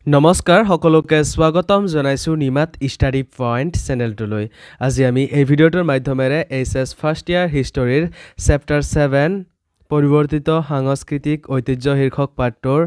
নমস্কাৰ সকলোকে স্বাগতম জনাইছো নিমাত ষ্টাডি পইণ্ট চেনেলটোলৈ আজি আমি এই ভিডিঅ'টোৰ মাধ্যমেৰে এইচএছ ফাৰ্ষ্ট ইয়াৰ হিষ্টৰীৰ চেপ্টাৰ 7 পৰিৱৰ্তিত সাংস্কৃতিক ঐতিহ্য শীৰ্ষক পাঠটোৰ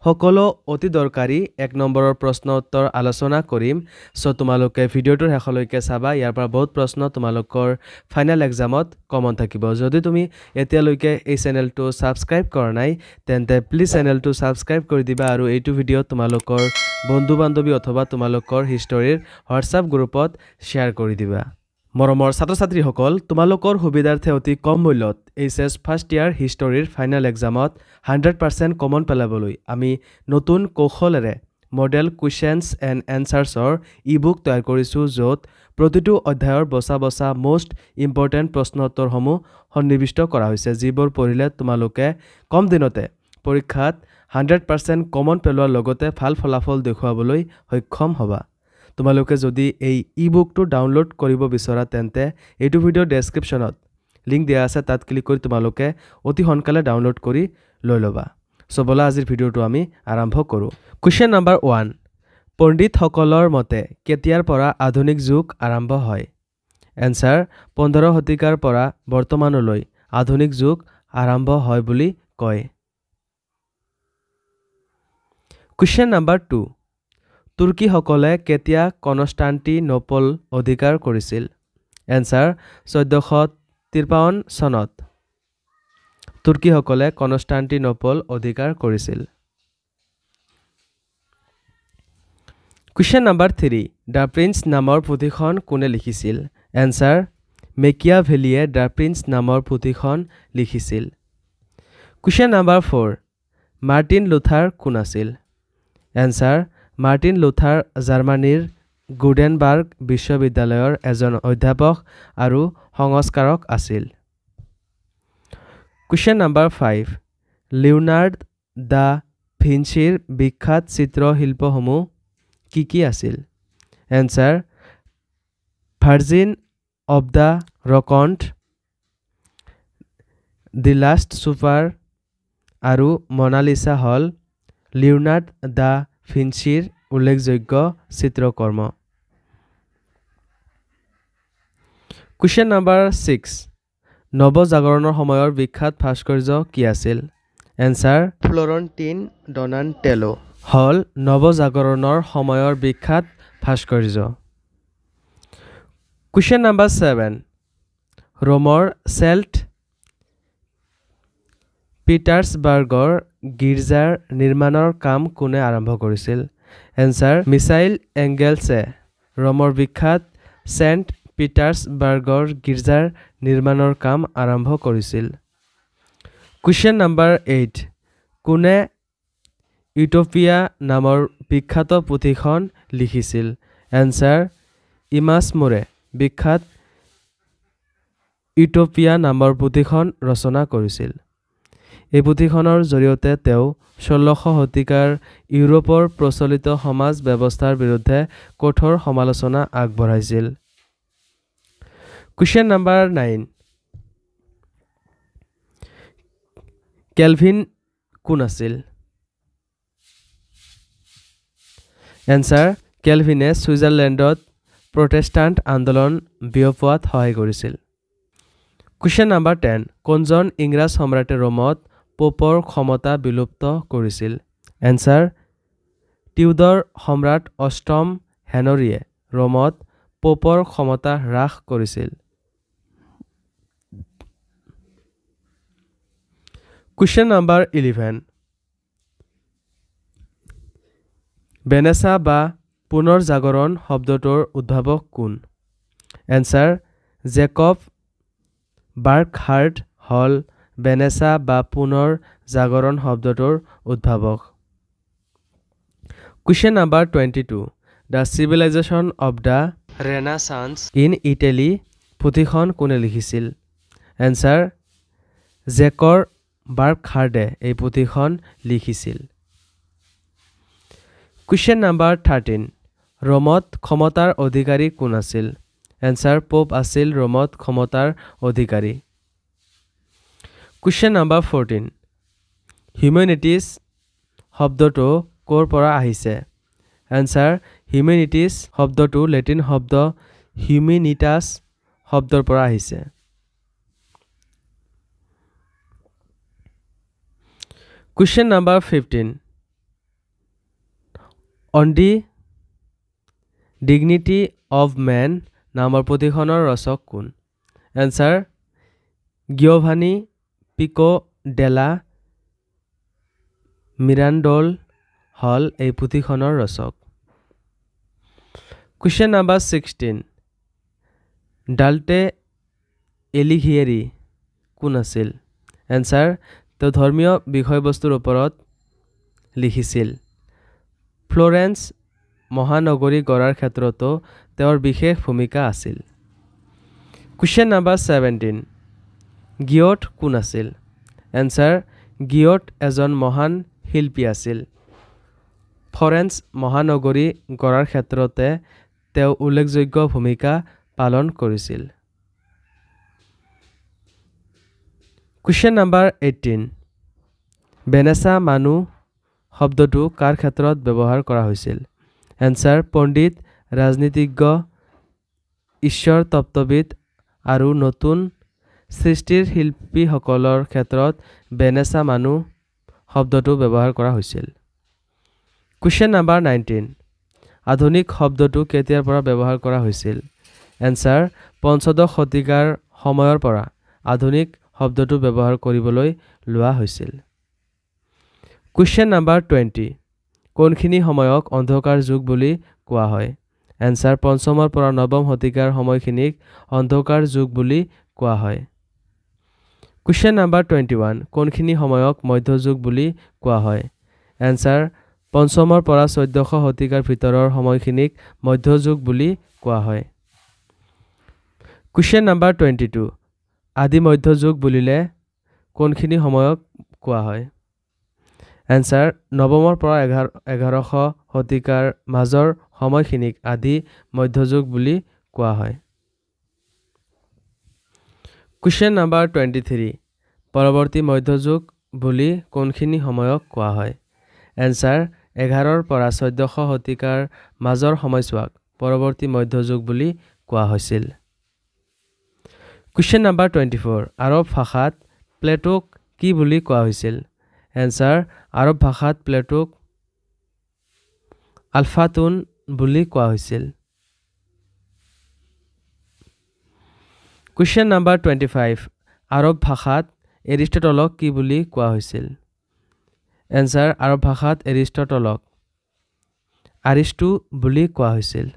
সকলো অতি দৰকাৰী 1 নম্বৰৰ প্ৰশ্ন উত্তৰ আলোচনা কৰিম সো তোমালোকে ভিডিঅ'টোৰ শেষলৈকে চাবা ইয়াৰ পৰা বহুত প্ৰশ্ন তোমালোকৰ ফাইনেল এক্সামত কমন থাকিব যদি তুমি এতিয়ালৈকে এই চেনেলটো সাবস্ক্ৰাইব কৰা নাই তেন্তে প্লিজ চেনেলটো সাবস্ক্ৰাইব কৰি দিবা আৰু এইটো ভিডিঅ' তোমালোকৰ বন্ধু বান্ধৱী অথবা তোমালোকৰ হিষ্টৰীৰ হোৱাটছআপ গ্ৰুপত শ্বেয়াৰ কৰি দিবা মৰমৰ ছাত্ৰ-ছাত্ৰীসকল তোমালোকৰ সুবিধাৰ্থে অতি কম মূল্যত এইচএছ ফাৰ্ষ্ট ইয়াৰ হিষ্টৰীৰ ফাইনেল এক্সামত 100% কমন পেলাবলৈ আমি নতুন কৌশলেৰে মডেল কুৱেশ্যনছ এণ্ড এনসাৰ্ছৰ ই-বুক তৈয়াৰ কৰিছোঁ য'ত প্ৰতিটো অধ্যায়ৰ বছা মোষ্ট ইম্পৰ্টেণ্ট প্ৰশ্ন উত্তৰসমূহ সন্নিৱিষ্ট কৰা হৈছে যিবোৰ পঢ়িলে তোমালোকে কম দিনতে পৰীক্ষাত 100% কমন পেলোৱাৰ লগতে ভাল ফলাফল দেখুৱাবলৈ সক্ষম হ'বা তোমালোকে যদি এই ই-বুকটো ডাউনলোড কৰিব বিচৰা তেন্তে এইটো ভিডিঅ ডেসক্ৰিপচনত লিংক দিয়া আছে তাত ক্লিক কৰি তোমালোকে অতি সোনকালে ডাউনলোড কৰি লৈ ল'বা সো বলা আজিৰ ভিডিঅ'টো আমি আৰম্ভ কৰোঁ কোৱেশ্চন নম্বৰ 1 পণ্ডিতসকলৰ মতে কেতিয়াৰ পৰা আধুনিক যুগ আৰম্ভ হয় এনসাৰ 15 শতিকাৰ পৰা বৰ্তমানলৈ আধুনিক যুগ আৰম্ভ হয় বুলি কয় কোৱেশ্চন নম্বৰ 2 তুৰ্কীসকলে কেতিয়া কনষ্টাণ্টিনোপল অধিকাৰ কৰিছিল এনসাৰ 1453 চনত তুৰ্কীসকলে কনষ্টাণ্টিনোপল অধিকাৰ কৰিছিল কোৱেশ্চন নম্বৰ 3 দ্য প্ৰিন্স নামৰ পুথিখন কোনে লিখিছিল এনসাৰ মেকিয়াভেলিয়ে দ্য প্ৰিন্স নামৰ পুথিখন লিখিছিল কোৱেশ্চন নম্বৰ 4 মাৰ্টিন লুথাৰ কোন আছিল এনসাৰ মাৰ্টিন লুথাৰ জাৰ্মানীৰ গুডেনবাৰ্গ বিশ্ববিদ্যালয়ৰ এজন অধ্যাপক আৰু সংস্কাৰক আছিল কোৱেশ্চন নম্বৰ 5 লিওনাৰ্ড দা ভিঞ্চিৰ বিখ্যাত চিত্ৰশিল্পসমূহ কি আছিল answer Virgin of the Rocks the Last Supper আৰু মনালিসা হল লিওনাৰ্ড দা ভিঞ্চিৰ উল্লেখযোগ্য চিত্ৰকৰ্ম কোৱেশ্চন নম্বৰ 6 নৱজাগৰণৰ সময়ৰ বিখ্যাত ভাস্কৰ্য কি আছিল এনসাৰ ফ্লৰেন্টিন ডনাটেলো হল নৱজাগৰণৰ সময়ৰ বিখ্যাত ভাস্কৰ্য কোৱেশ্চন নম্বৰ 7 ৰোমৰ সেন্ট পিটাৰ্ছবাৰ্গৰ গীৰ্জাৰ নিৰ্মাণৰ কাম কোনে আৰম্ভ কৰিছিল এনসাৰ মিচাইল এংগেলছে ৰোমৰ বিখ্যাত সেন্ট পিটাৰ্ছবাৰ্গৰ গীৰ্জাৰ নিৰ্মাণৰ কাম আৰম্ভ কৰিছিল কোৱেশ্চন নম্বৰ 8 কোনে ইউটোপিয়া নামৰ বিখ্যাত পুথিখন লিখিছিল এনসাৰ ইমাছমুৰে বিখ্যাত ইউটোপিয়া নামৰ পুথিখন ৰচনা কৰিছিল এই পুথিখনৰ জৰিয়তে তেওঁ 16 শতিকাৰ ইউৰোপৰ প্ৰচলিত সমাজ ব্যৱস্থাৰ বিৰুদ্ধে কঠোৰ সমালোচনা আগবঢ়াইছিল কোৱেশ্চন নম্বৰ 9 কেলভিন কোন আছিল এনসাৰ কেলভিনে ছুইজাৰলেণ্ডত প্ৰটেষ্টাণ্ট আন্দোলন বিয়পোৱাত সহায় কৰিছিল কোৱেশ্চন নম্বৰ 10 কোনজন ইংৰাজ সম্ৰাটে ৰোমত পোপৰ ক্ষমতা বিলুপ্ত কৰিছিল এনসাৰ টিউডৰ সম্ৰাট অষ্টম হেনৰীয়ে ৰোমত পোপৰ ক্ষমতা হ্ৰাস কৰিছিল কোৱেশ্চন নম্বৰ 11 বেনেছা বা পুনৰ জাগৰণ শব্দটোৰ উদ্ভাৱক কোন এনসাৰ জেকব বাৰ্কহাৰ্ট হল বেনেছা বা পুনৰ জাগৰণ শব্দটোৰ উদ্ভাৱক question number 22 the Civilization of the Renaissance in Italy পুথিখন কোনে লিখিছিল এনসাৰ জেকৰ বাৰ্কহাৰ্টে এই পুথিখন লিখিছিল কোৱেশ্চন নম্বৰ 13 ৰোমত ক্ষমতাৰ অধিকাৰী কোন আছিল এনসাৰ পোপ আছিল ৰোমত ক্ষমতাৰ অধিকাৰী কোৱেশ্চন নম্বৰ 14 হিউমেনিটিজ শব্দটো ক'ৰ পৰা আহিছে এনসাৰ হিউমেনিটিজ শব্দটো লেটিন শব্দ হিউমেনিটাছ শব্দৰ পৰা আহিছে Question number 15 On the Dignity of Man নামৰ পুথিখনৰ ৰচক কোন এনসাৰ গিয়োভানি পিকো ডেলা মিৰাণ্ডোল হল এই পুথিখনৰ ৰচক Question number 16 ডাল্টে এলিঘিয়েৰি কোন আছিল এনসাৰ তেওঁ ধৰ্মীয় বিষয়বস্তুৰ ওপৰত লিখিছিল ফ্লোৰেন্স মহানগৰী গঢ়াৰ ক্ষেত্ৰতো তেওঁৰ বিশেষ ভূমিকা আছিল Question number 17 গিয়ট কোন আছিল এনসাৰ গিয়ট এজন মহান শিল্পী আছিল ফ্লোৰেন্স মহানগৰী গঢ়াৰ ক্ষেত্ৰতে তেওঁ উল্লেখযোগ্য ভূমিকা পালন কৰিছিল Question number 18 বেনেছা মানুহ শব্দটো কাৰ ক্ষেত্ৰত ব্যৱহাৰ কৰা হৈছিল এনসাৰ পণ্ডিত ৰাজনীতিজ্ঞ ঈশ্বৰ তত্ত্ববিদ আৰু নতুন সৃষ্টিৰ শিল্পীসকলৰ ক্ষেত্ৰত বেনেছা মানুহ শব্দটো ব্যৱহাৰ কৰা হৈছিল Question number 19 আধুনিক শব্দটো কেতিয়াৰ পৰা ব্যৱহাৰ কৰা হৈছিল এনসাৰ পঞ্চদশ শতিকাৰ সময়ৰ পৰা আধুনিক শব্দটো ব্যৱহাৰ কৰিবলৈ লোৱা হৈছিল Question number 20 কোনখিনি সময়ক অন্ধকাৰ যুগ বুলি কোৱা হয় এনসাৰ পঞ্চমৰ পৰা নৱম শতিকাৰ সময়খিনিক অন্ধকাৰ যুগ বুলি কোৱা হয় Question number 21 কোনখিনি সময়ক মধ্যযুগ বুলি কোৱা হয় এনসাৰ পঞ্চমৰ পৰা 1400 শতিকাৰ ভিতৰৰ সময়খিনিক মধ্যযুগ বুলি কোৱা হয় Question number 22 আদি মধ্যযুগ বুলিলে কোনখিনি সময়ক কোৱা হয় এনসাৰ নৱমৰ পৰা 1100 শতিকাৰ মাজৰ সময়খিনিক আদি মধ্যযুগ বুলি কোৱা হয় Question number 23 পৰৱৰ্তী মধ্যযুগ বুলি কোনখিনি সময়ক কোৱা হয় এনসাৰ 11ৰ পৰা 1400 শতিকাৰ মাজৰ সময়ছোৱাক পৰৱৰ্তী মধ্যযুগ বুলি কোৱা হৈছিল Question number 24 আৰব ভাষাত প্লেটোক কি বুলি কোৱা হৈছিল এনসাৰ আৰব ভাষাত প্লেটোক আলফাতুন বুলি কোৱা হৈছিল Question number 25 আৰব ভাষাত এৰিষ্টটলক কি বুলি কোৱা হৈছিল এনসাৰ আৰব ভাষাত এৰিষ্টটলক আৰিষ্টু বুলি কোৱা হৈছিল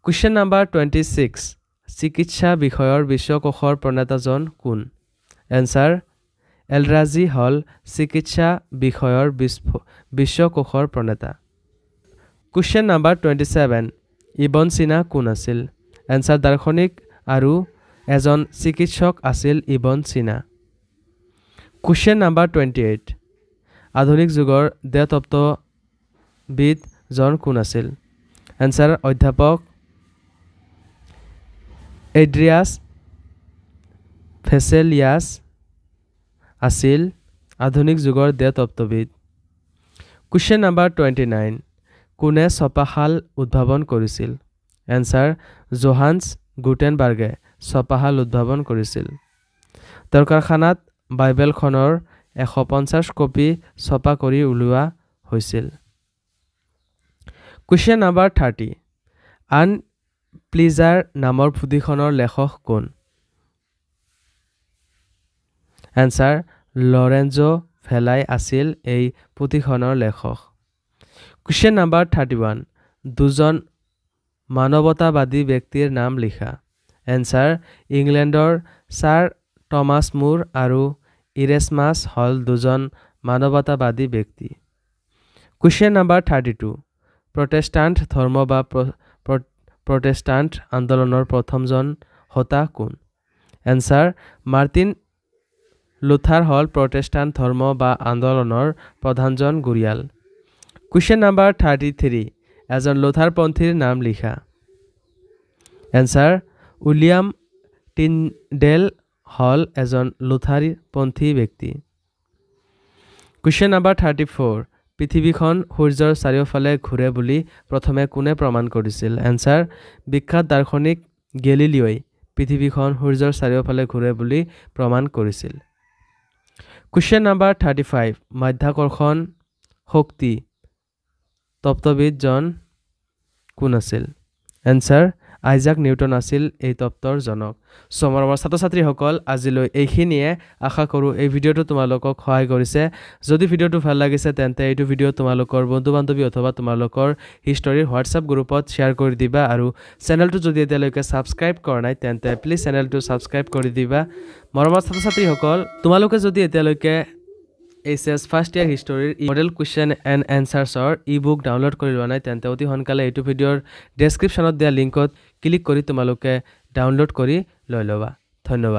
Question number 26 চিকিৎসা বিষয়ৰ বিশ্বকোষৰ প্ৰণেতাজন কোন এনসাৰ এলৰাজি হল চিকিৎসা বিষয়ৰ বিশ্বকোষৰ প্ৰণেতা Question number 27 ইবন সিনা কোন আছিল এনসাৰ দাৰ্শনিক আৰু এজন চিকিৎসক আছিল ইবন সিনা Question number 28 আধুনিক যুগৰ দেহতত্ত্ববিদ জন কোন আছিল এনসাৰ অধ্যাপক এড্ৰিয়াছ ভেছেলিয়াছ আছিল আধুনিক যুগৰ দেহতত্ত্ববিদ Question number 29 কোনে ছপাশাল উদ্ভাৱন কৰিছিল এনসাৰ জোহান্স গুটেনবাৰ্গে ছপাশাল উদ্ভাৱন কৰিছিল তেওঁৰ কাৰখানাত বাইবেলখনৰ 150 কপি ছপা কৰি উলিওৱা হৈছিল Question number 30 আন প্লিজাৰ নামৰ পুথিখনৰ লেখক কোন এনসাৰ লৰেঞ্জো ভেলাই আছিল এই পুথিখনৰ লেখক Question number 31 দুজন মানৱতাবাদী ব্যক্তিৰ নাম লিখা এনসাৰ ইংলেণ্ডৰ ছাৰ টমাছ মুৰ আৰু ইৰেছমাছ হল দুজন মানৱতাবাদী ব্যক্তি Question number 32 প্ৰটেষ্টাণ্ট ধৰ্ম বা প্ৰটেষ্টাণ্ট আন্দোলনৰ প্ৰথমজন হোতা কোন এনসাৰ মাৰ্টিন লুথাৰ হল প্ৰটেষ্টাণ্ট ধৰ্ম বা আন্দোলনৰ প্ৰধানজন গুৰিয়াল Question number 33 এজন লুথাৰপন্থীৰ নাম লিখা এনসাৰ উইলিয়াম টিনডেল হল এজন লুথাৰপন্থী ব্যক্তি Question number 34 পৃথিৱীখন সূৰ্যৰ চাৰিওফালে ঘূৰে বুলি প্ৰথমে কোনে প্ৰমাণ কৰিছিল এনসাৰ বিখ্যাত দাৰ্শনিক গেলিলিওই পৃথিৱীখন সূৰ্যৰ চাৰিওফালে ঘূৰে বুলি প্ৰমাণ কৰিছিল কোৱেশ্চন নম্বৰ 35 মাধ্যাকৰ্ষণ শক্তি তত্ত্ববিদজন কোন আছিল এনসাৰ আইজাক নিউটন আছিল এই তত্ত্বৰ জনক সো মৰমৰ ছাত্ৰ-ছাত্ৰীসকল আজিলৈ এইখিনিয়ে আশা কৰোঁ এই ভিডিঅটো তোমালোকক সহায় কৰিছে যদি ভিডিঅটো ভাল লাগিছে তেন্তে এইটো ভিডিঅ তোমালোকৰ বন্ধু-বান্ধৱী অথবা তোমালোকৰ হিষ্টৰীৰ হোৱাটছআপ গ্ৰুপত শ্বেয়াৰ কৰি দিবা আৰু চেনেলটো যদি এতিয়ালৈকে সাবস্ক্ৰাইব কৰা নাই তেন্তে প্লিজ চেনেলটো সাবস্ক্ৰাইব কৰি দিবা মৰমৰ ছাত্ৰ-ছাত্ৰীসকল তোমালোকে যদি এতিয়ালৈকে এইচএছ ফাৰ্ষ্ট ইয়াৰ হিষ্টৰীৰ মডেল কুৱেশ্চন এণ্ড এনসাৰ্ছৰ ই-বুক ডাউনলোড কৰি লোৱা নাই তেন্তে অতি সোনকালে এইটো ভিডিঅ'ৰ ডেছক্ৰিপশ্যনত দিয়া লিংকত ক্লিক কৰি তোমালোকে ডাউনলোড কৰি লৈ ল'বা ধন্যবাদ